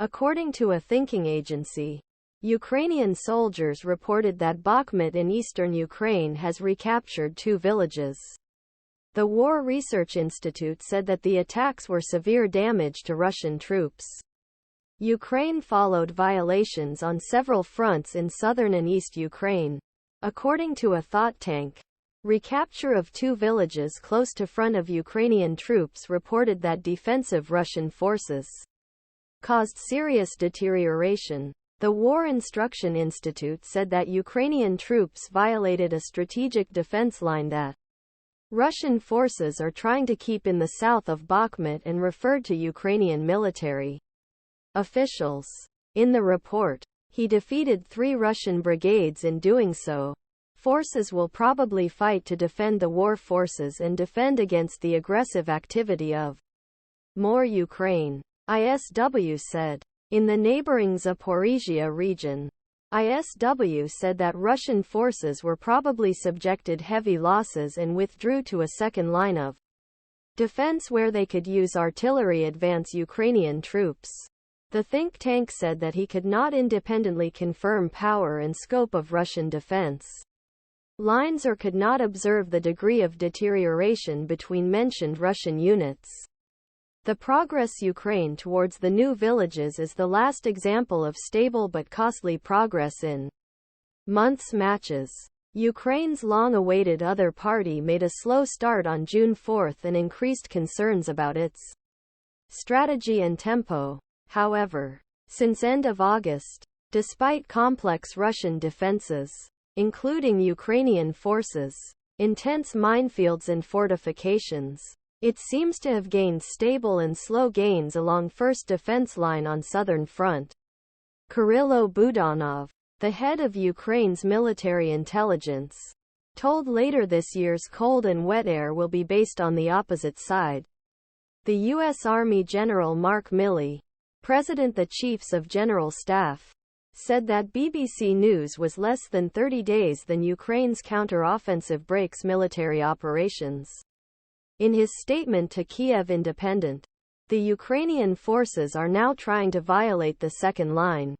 According to a thinking agency, Ukrainian soldiers reported that Bakhmut in eastern Ukraine has recaptured 2 villages. The War Research Institute said that the attacks were severe damage to Russian troops. Ukraine followed violations on several fronts in southern and east Ukraine. According to a thought tank, recapture of 2 villages close to front of Ukrainian troops reported that defensive Russian forces caused serious deterioration. The War Instruction Institute said that Ukrainian troops violated a strategic defense line that Russian forces are trying to keep in the south of Bakhmut and referred to Ukrainian military officials. In the report, he defeated 3 Russian brigades in doing so. Forces will probably fight to defend the war forces and defend against the aggressive activity of more Ukraine, ISW said. In the neighboring Zaporizhzhia region, ISW said that Russian forces were probably subjected heavy losses and withdrew to a second line of defense where they could use artillery advance Ukrainian troops. The think tank said that he could not independently confirm power and scope of Russian defense lines or could not observe the degree of deterioration between mentioned Russian units. The progress Ukraine towards the new villages is the last example of stable but costly progress in months matches. Ukraine's long-awaited other party made a slow start on June 4 and increased concerns about its strategy and tempo. However, since end of August, despite complex Russian defenses, including Ukrainian forces, intense minefields and fortifications, it seems to have gained stable and slow gains along first defense line on southern front. Kyrylo Budanov, the head of Ukraine's military intelligence, told later this year's cold and wet air will be based on the opposite side. The U.S. Army General Mark Milley, the Chiefs of General Staff, said that BBC News was less than 30 days than Ukraine's counter-offensive breaks military operations. In his statement to Kiev Independent, the Ukrainian forces are now trying to violate the second line.